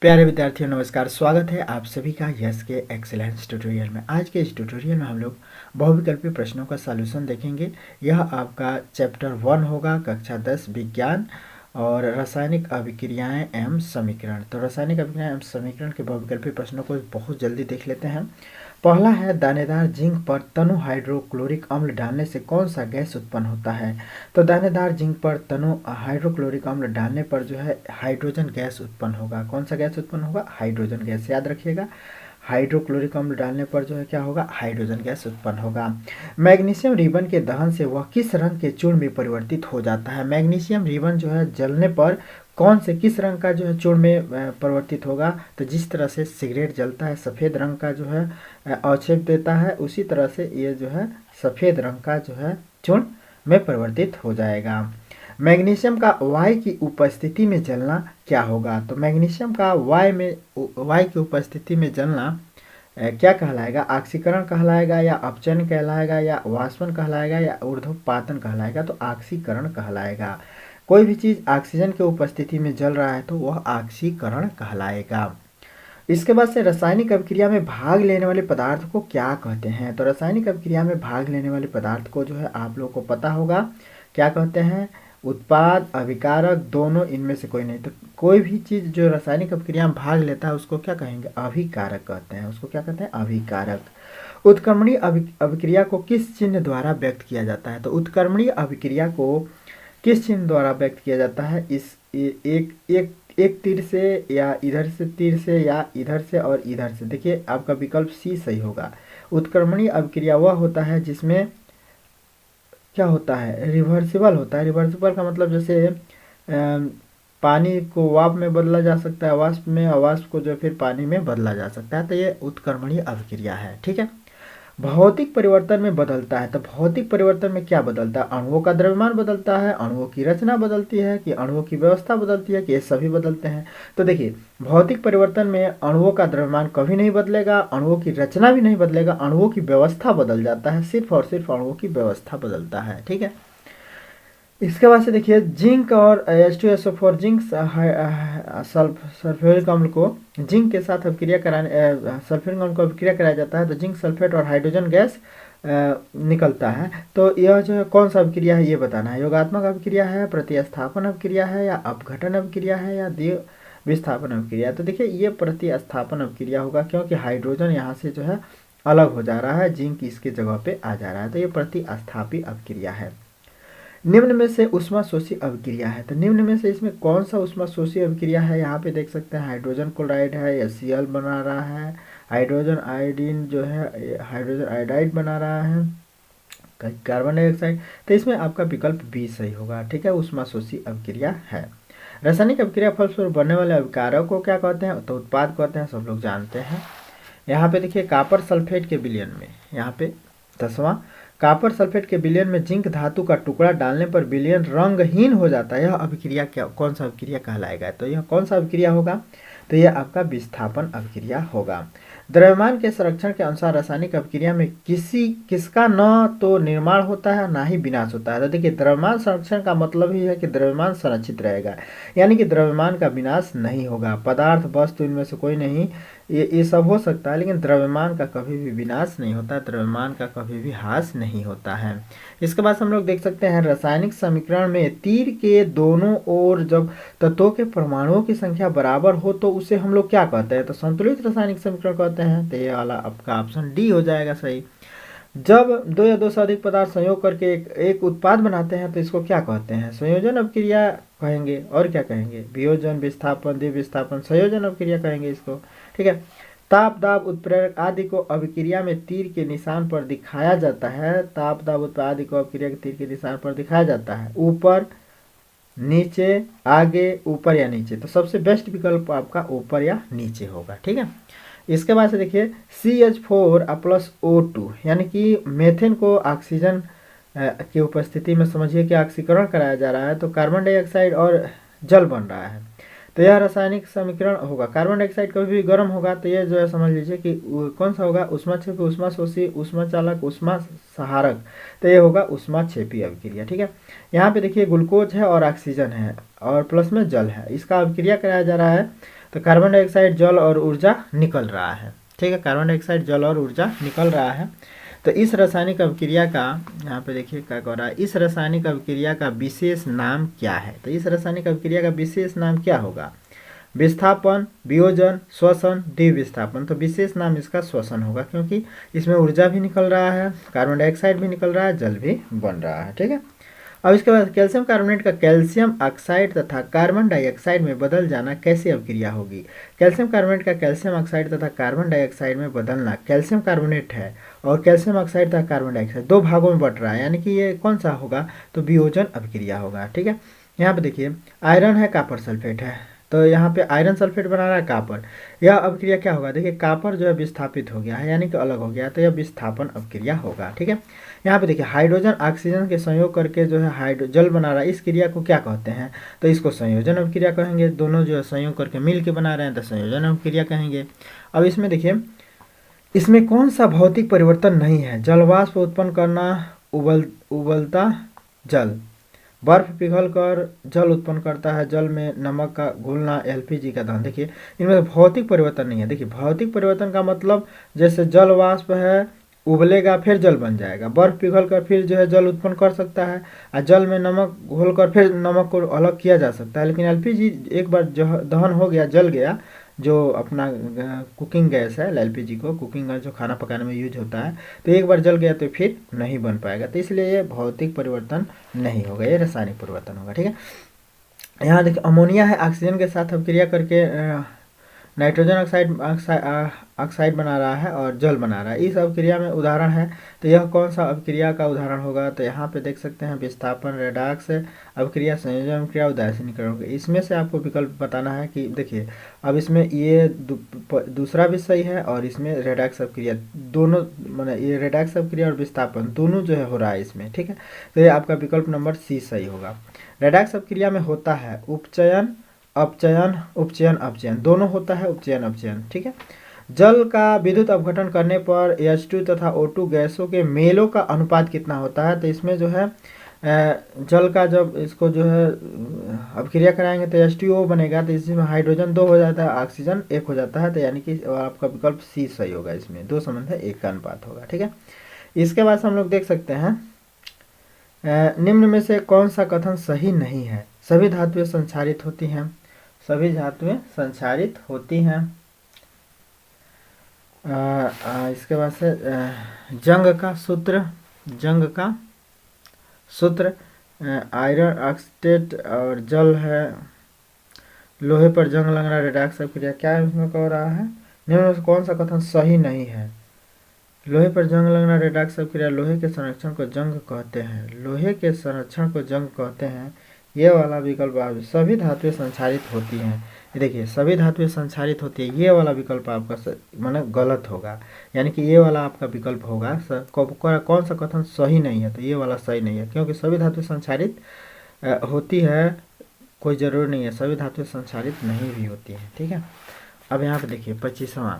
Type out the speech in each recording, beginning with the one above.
प्यारे विद्यार्थियों नमस्कार। स्वागत है आप सभी का यस के एक्सीलेंस ट्यूटोरियल में। आज के इस ट्यूटोरियल में हम लोग बहुविकल्पी प्रश्नों का सॉल्यूशन देखेंगे। यह आपका चैप्टर 1 होगा, कक्षा 10 विज्ञान और रासायनिक अभिक्रियाएं एवं समीकरण। तो रासायनिक अभिक्रियाएं एवं समीकरण के बहुविकल्पी प्रश्नों को बहुत जल्दी देख लेते हैं। पहला है, दानेदार जिंक पर तनु हाइड्रोक्लोरिक अम्ल डालने से कौन सा गैस उत्पन्न होता है। तो दानेदार जिंक पर तनु हाइड्रोक्लोरिक अम्ल डालने पर जो है हाइड्रोजन गैस उत्पन्न होगा। कौन सा गैस उत्पन्न होगा? Hydrogen gas. याद रखिएगा, हाइड्रोक्लोरिक अम्ल डालने पर जो है क्या होगा? हाइड्रोजन गैस उत्पन्न होगा। मैग्नीशियम रिबन के दहन से वह किस रंग के चूर्ण में परिवर्तित हो जाता है। मैग्नीशियम रिबन जो है जलने पर कौन से किस रंग का जो है चूर्ण में परिवर्तित होगा? तो जिस तरह से सिगरेट जलता है सफ़ेद रंग का जो है अवक्षेप देता है, उसी तरह से ये जो है सफ़ेद रंग का जो है चूर्ण में परिवर्तित हो जाएगा। मैग्नीशियम का वाय की उपस्थिति में जलना क्या होगा? तो मैग्नीशियम का वाय की उपस्थिति में जलना क्या कहलाएगा? ऑक्सीकरण कहलाएगा या अपचयन कहलाएगा या वाष्पन कहलाएगा या ऊर्ध्वपातन कहलाएगा? तो ऑक्सीकरण कहलाएगा। कोई भी चीज़ ऑक्सीजन की उपस्थिति में जल रहा है तो वह ऑक्सीकरण कहलाएगा। इसके बाद से रासायनिक अभिक्रिया में भाग लेने वाले पदार्थ को क्या कहते हैं? तो रासायनिक अभिक्रिया में भाग लेने वाले पदार्थ को जो है आप लोगों को पता होगा क्या कहते हैं? उत्पाद, अभिकारक, दोनों इनमें से कोई नहीं। तो कोई भी चीज़ जो रासायनिक अभिक्रिया में भाग लेता है उसको क्या कहेंगे? अभिकारक कहते हैं। उसको क्या कहते हैं? अभिकारक। उत्क्रमणीय अभिक्रिया को किस चिन्ह द्वारा व्यक्त किया जाता है? तो उत्क्रमणीय अभिक्रिया को किस चिन्ह द्वारा व्यक्त किया जाता है? एक तीर से या इधर से तीर से या इधर से और इधर से। देखिए आपका विकल्प सी सही होगा। उत्क्रमणीय अभिक्रिया वह होता है जिसमें क्या होता है? रिवर्सिबल होता है। रिवर्सिबल का मतलब जैसे पानी को वाष्प में बदला जा सकता है, वाष्प में, और वाष्प को जो फिर पानी में बदला जा सकता है। तो ये उत्क्रमणीय अभिक्रिया है। ठीक है। भौतिक परिवर्तन में बदलता है। तो भौतिक परिवर्तन में क्या बदलता है? अणुओं का द्रव्यमान बदलता है, अणुओं की रचना बदलती है, कि अणुओं की व्यवस्था बदलती है, कि ये सभी बदलते हैं? तो देखिए, भौतिक परिवर्तन में अणुओं का द्रव्यमान कभी नहीं बदलेगा, अणुओं की रचना भी नहीं बदलेगा, अणुओं की व्यवस्था बदल जाता है। सिर्फ और सिर्फ अणुओं की व्यवस्था बदलता है। ठीक है। इसके बाद से देखिए, जिंक और H2SO4 जिंक सल्फ्यूरिक अम्ल को जिंक के साथ अभिक्रिया कराने सल्फ्यूरिक अम्ल को अभिक्रिया कराया जाता है तो जिंक सल्फेट और हाइड्रोजन गैस निकलता है। तो यह जो है कौन सा अभिक्रिया है ये बताना है। योगात्मक अभिक्रिया है, प्रतिस्थापन अभिक्रिया है, या अपघटन अभिक्रिया है, या द्वितीय विस्थापन अभिक्रिया। तो देखिए ये प्रतिस्थापन अभिक्रिया होगा, क्योंकि हाइड्रोजन यहाँ से जो है अलग हो जा रहा है, जिंक इसके जगह पे आ जा रहा है। तो ये प्रतिस्थापी अभिक्रिया है। निम्न में से ऊष्माशोषी अभिक्रिया है। तो निम्न में से इसमें कौन सा ऊष्माशोषी अभिक्रिया है? यहाँ पे देख सकते हैं हाइड्रोजन क्लोराइड है, HCl बना रहा है, हाइड्रोजन आयोडीन जो है हाइड्रोजन आयोडाइड बना रहा है, कार्बन डाइऑक्साइड। तो इसमें आपका विकल्प बी सही होगा। ठीक है, ऊष्माशोषी अभिक्रिया है। रासायनिक अभिक्रिया फलस्वरूप बनने वाले अभिकारक को क्या कहते हैं? तो उत्पाद कहते हैं, सब लोग जानते हैं। यहाँ पे देखिए, कापर सल्फेट के विलयन में, यहाँ पे 10वां, कापर सल्फेट के विलयन में जिंक धातु का टुकड़ा डालने पर विलयन रंगहीन हो जाता है। यह अभिक्रिया क्या, कौन सा अभिक्रिया कहलाएगा? तो यह कौन सा अभिक्रिया होगा? तो यह आपका विस्थापन अभिक्रिया होगा। द्रव्यमान के संरक्षण के अनुसार रासायनिक अभिक्रिया में किसका न तो निर्माण होता है ना ही विनाश होता है। तो देखिए, द्रव्यमान संरक्षण का मतलब ही है कि द्रव्यमान संरक्षित रहेगा, यानी कि द्रव्यमान का विनाश नहीं होगा। पदार्थ, वस्तु, इनमें से कोई नहीं, ये सब हो सकता है, लेकिन द्रव्यमान का कभी भी विनाश नहीं होता, द्रव्यमान का कभी भी ह्रास नहीं होता है। इसके बाद हम लोग देख सकते हैं, रासायनिक समीकरण में तीर के दोनों ओर जब तत्वों के परमाणुओं की संख्या बराबर हो तो उसे हम लोग क्या कहते हैं? तो संतुलित रासायनिक समीकरण कहते हैं। तो ये वाला आपका ऑप्शन डी हो जाएगा सही। जब दो या दो से अधिक पदार्थ संयोग करके एक उत्पाद बनाते हैं तो इसको क्या कहते हैं? संयोजन अभिक्रिया कहेंगे। और क्या कहेंगे? वियोजन, विस्थापन, द्विविस्थापन, संयोजन अभिक्रिया कहेंगे इसको। ठीक है। ताप, दाब, उत्प्रेरक आदि को अभिक्रिया में तीर के निशान पर दिखाया जाता है। ताप, दाब, उत्प्रेरक आदि को अभिक्रिया के तीर के निशान पर दिखाया जाता है। ऊपर, नीचे, आगे, ऊपर या नीचे। तो सबसे बेस्ट विकल्प आपका ऊपर या नीचे होगा। ठीक है। इसके बाद से देखिए, CH4+ O2 यानी कि मेथेन को ऑक्सीजन की उपस्थिति में समझिए कि ऑक्सीकरण कराया जा रहा है, तो कार्बन डाइऑक्साइड और जल बन रहा है। तो यह रासायनिक समीकरण होगा। कार्बन डाइऑक्साइड कभी भी गर्म होगा तो ये जो है समझ लीजिए कि कौन सा होगा? ऊष्माक्षेपी, ऊष्माशोषी, ऊष्माचालक, ऊष्मा सहारक। तो ये होगा ऊष्माक्षेपी अभिक्रिया। ठीक है। यहाँ पे देखिए, ग्लूकोज है और ऑक्सीजन है और प्लस में जल है, इसका अभिक्रिया कराया जा रहा है। तो कार्बन डाइऑक्साइड, जल और ऊर्जा निकल रहा है। ठीक है, कार्बन डाइऑक्साइड, जल और ऊर्जा निकल रहा है। तो इस रासायनिक अभिक्रिया का, यहाँ पे देखिए क्या कह रहा है, इस रासायनिक अभिक्रिया का विशेष नाम क्या है? तो इस रासायनिक अभिक्रिया का विशेष नाम क्या होगा? विस्थापन, वियोजन, श्वसन, द्विविस्थापन। तो विशेष नाम इसका श्वसन होगा, क्योंकि इसमें ऊर्जा भी निकल रहा है, कार्बन डाइऑक्साइड भी निकल रहा है, जल भी बन रहा है। ठीक है, अब इसके बाद कैल्शियम कार्बोनेट का कैल्शियम ऑक्साइड तथा कार्बन डाइऑक्साइड में बदल जाना कैसे अभिक्रिया होगी? कैल्शियम कार्बोनेट का कैल्शियम ऑक्साइड तथा कार्बन डाइऑक्साइड में बदलना, कैल्शियम कार्बोनेट है और कैल्शियम ऑक्साइड तथा कार्बन डाइऑक्साइड दो भागों में बट रहा है, यानी कि ये कौन सा होगा? तो वियोजन अभिक्रिया होगा। ठीक है, यहाँ पे देखिए आयरन है, कॉपर सल्फेट है, तो यहाँ पे आयरन सल्फेट बना रहा है कॉपर। यह अभिक्रिया क्या होगा? देखिए कॉपर जो है विस्थापित हो गया है, यानी कि अलग हो गया, तो यह विस्थापन अभिक्रिया होगा। ठीक है, यहाँ पे देखिए हाइड्रोजन ऑक्सीजन के संयोग करके जो है हाइड्रोजल बना रहा है, इस क्रिया को क्या कहते हैं? तो इसको संयोजन अभिक्रिया कहेंगे। दोनों जो है संयोग करके मिल के बना रहे हैं तो संयोजन अभिक्रिया कहेंगे। अब इसमें देखिए इसमें कौन सा भौतिक परिवर्तन नहीं है? जलवाष्प उत्पन्न करना, उबलता जल, बर्फ पिघलकर जल उत्पन्न करता है, जल में नमक का घुलना, एलपीजी का दहन। देखिए इनमें भौतिक परिवर्तन नहीं है। देखिए भौतिक परिवर्तन का मतलब जैसे जल वाष्प है, उबलेगा फिर जल बन जाएगा, बर्फ पिघलकर फिर जो है जल उत्पन्न कर सकता है, और जल में नमक घोलकर फिर नमक को अलग किया जा सकता है। लेकिन एलपीजी एक बार जो दहन हो गया, जल गया, जो अपना कुकिंग गैस है, एलपीजी को कुकिंग गैस जो खाना पकाने में यूज होता है, तो एक बार जल गया तो फिर नहीं बन पाएगा। तो इसलिए ये भौतिक परिवर्तन नहीं होगा, ये रासायनिक परिवर्तन होगा। ठीक है, यहाँ देखिए अमोनिया है, ऑक्सीजन के साथ अभिक्रिया करके नाइट्रोजन ऑक्साइड बना रहा है और जल बना रहा है। इस अभिक्रिया में उदाहरण है, तो यह कौन सा अभिक्रिया का उदाहरण होगा? तो यहाँ पे देख सकते हैं विस्थापन, रेडॉक्स अभिक्रिया, संयोजन अभिक्रिया, उदासीनीकरण। इसमें से आपको विकल्प बताना है कि देखिए अब इसमें ये दूसरा भी सही है और इसमें रेडॉक्स अभिक्रिया दोनों, मतलब ये रेडॉक्स अभिक्रिया और विस्थापन दोनों जो है हो रहा है इसमें। ठीक है, तो ये आपका विकल्प नंबर सी सही होगा। रेडॉक्स अभिक्रिया में होता है उपचयन, अपचयन, उपचयन, अपचयन, दोनों होता है, उपचयन अपचयन। ठीक है, जल का विद्युत अपघटन करने पर H2 तथा O2 गैसों के मेलों का अनुपात कितना होता है? तो इसमें जो है जल का जब इसको जो है अभिक्रिया कराएंगे तो H2O बनेगा, तो इसमें हाइड्रोजन 2 हो जाता है, ऑक्सीजन 1 हो जाता है, तो यानी कि आपका विकल्प सी सही होगा। इसमें दो संबंध है, 1 का अनुपात होगा। ठीक है, इसके बाद हम लोग देख सकते हैं निम्न में से कौन सा कथन सही नहीं है? सभी धातुएं संक्षारित होती हैं, सभी धातुएं संक्षारित होती हैं। इसके बाद से जंग का सूत्र आयरन ऑक्साइड और जल है, लोहे पर जंग लगना, रेडॉक्स अभिक्रिया, क्या इसमें कह रहा है? निम्न में से कौन सा कथन सही नहीं है? लोहे पर जंग लगना, रेडॉक्स अभिक्रिया, लोहे के संरक्षण को जंग कहते हैं, लोहे के संरक्षण को जंग कहते हैं, ये वाला विकल्प। सभी धातुएं संक्षारित होती हैं, देखिए सभी धातुएं संक्षारित होती है, ये वाला विकल्प आपका माने गलत होगा, यानी कि ये वाला आपका विकल्प होगा। कौन सा कथन सही नहीं है? तो ये वाला सही नहीं है, क्योंकि सभी धातुएं संक्षारित होती है, कोई जरूरी नहीं है, सभी धातुएं संक्षारित नहीं भी होती हैं। ठीक है, अब यहाँ पे देखिए 25वां,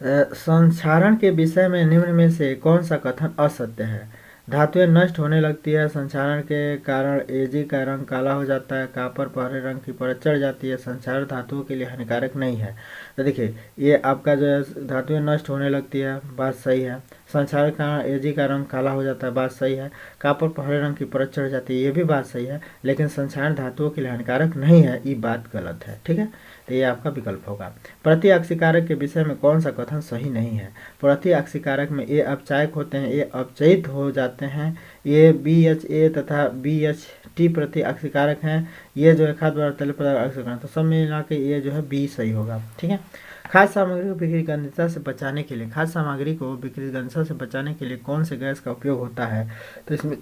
संक्षारण के विषय में निम्न में से कौन सा कथन असत्य है? धातुएं नष्ट होने लगती है, संक्षारण के कारण एजी का रंग काला हो जाता है, कॉपर पर हरे रंग की परत चढ़ जाती है, संक्षारण धातुओं के लिए हानिकारक नहीं है। तो देखिए ये आपका जो है धातुएं नष्ट होने लगती है, बात सही है, संक्षारण के कारण एजी का रंग काला हो जाता है, बात सही है, कॉपर पर हरे रंग की परत चढ़ जाती है, ये भी बात सही है, लेकिन संक्षारण धातुओं के लिए हानिकारक नहीं है, ये बात गलत है। ठीक है, तो ये आपका विकल्प होगा। प्रति ऑक्सीकारक के विषय में कौन सा कथन सही नहीं है? प्रति ऑक्सीकारक में ये अपचायक होते हैं, ये अपचयित हो जाते हैं, ये BHA तथा BHT प्रति ऑक्सीकारक हैं, ये जो है खाद्य पदार्थ तैलीय पदार्थ ऑक्सीकरण, तो सब मिला के ये जो है बी सही होगा। ठीक है, खाद्य सामग्री को विकृतिगंधता से बचाने के लिए, खाद्य सामग्री को विकृतिगंधता से बचाने के लिए कौन से गैस का उपयोग होता है? तो इसमें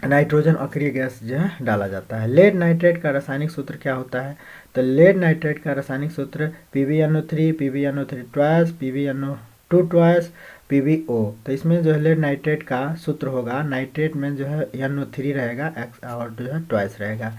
नाइट्रोजन अक्रिय गैस जो है डाला जाता है। लेड नाइट्रेट का रासायनिक सूत्र क्या होता है? तो लेड नाइट्रेट का रासायनिक सूत्र PbNO3, PbNO3 twice, PbNO2 twice, PbO। तो इसमें जो है लेड नाइट्रेट का सूत्र होगा, नाइट्रेट में जो है NO3 रहेगा और जो है ट्वाइस रहेगा।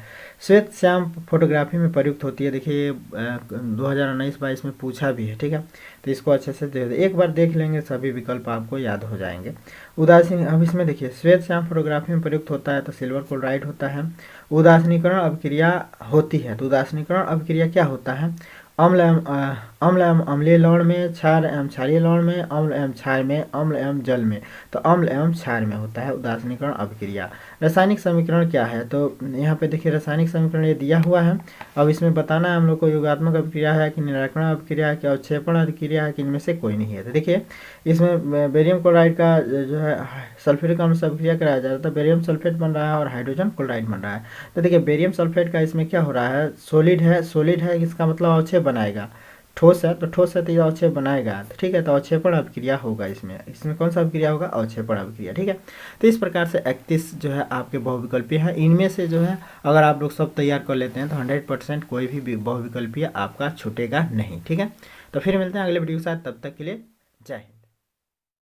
श्वेत श्याम फोटोग्राफी में प्रयुक्त होती है, देखिए 2019-22 में पूछा भी है। ठीक है, तो इसको अच्छे से एक बार देख लेंगे, सभी विकल्प आपको याद हो जाएंगे। उदासीन, अब इसमें देखिए श्वेत श्याम फोटोग्राफी में प्रयुक्त होता है तो सिल्वर क्लोराइड होता है। उदासीनीकरण अभिक्रिया होती है। तो उदासीनीकरण अभिक्रिया क्या होता है? अम्ल एवं अम्लीय लवण में, क्षार एवं क्षारीय लवण में, अम्ल एवं क्षार में, अम्ल एवं जल में। तो अम्ल एवं क्षार में होता है उदासीनीकरण अभिक्रिया। रासायनिक समीकरण क्या है? तो यहाँ पे देखिए रासायनिक समीकरण ये दिया हुआ है। अब इसमें बताना है हम लोग को योगात्मक अभिक्रिया है कि निराकरण अभिक्रिया है कि अवक्षेपण अभिक्रिया है कि इनमें से कोई नहीं है। तो देखिए इसमें बेरियम क्लोराइड का जो है सल्फ्यूरिक अम्ल से अभिक्रिया कराया जा रहा था, बेरियम सल्फेट बन रहा है और हाइड्रोजन क्लोराइड बन रहा है। तो देखिए बेरियम सल्फेट का इसमें क्या हो रहा है? सोलिड है, इसका मतलब अवक्षेप बनाएगा। ठोस है तो ठोस है तो ये अवक्षेप बनाएगा, तो ठीक है, तो अवक्षेपण अभिक्रिया होगा। इसमें कौन सा अभिक्रिया होगा? अवक्षेपण अभिक्रिया, ठीक है। तो इस प्रकार से 31 जो है आपके बहुविकल्पीय है। इनमें से जो है अगर आप लोग सब तैयार कर लेते हैं तो 100% कोई भी बहुविकल्पीय आपका छूटेगा नहीं, ठीक है। तो फिर मिलते हैं अगले वीडियो के साथ, तब तक के लिए जय हिंद।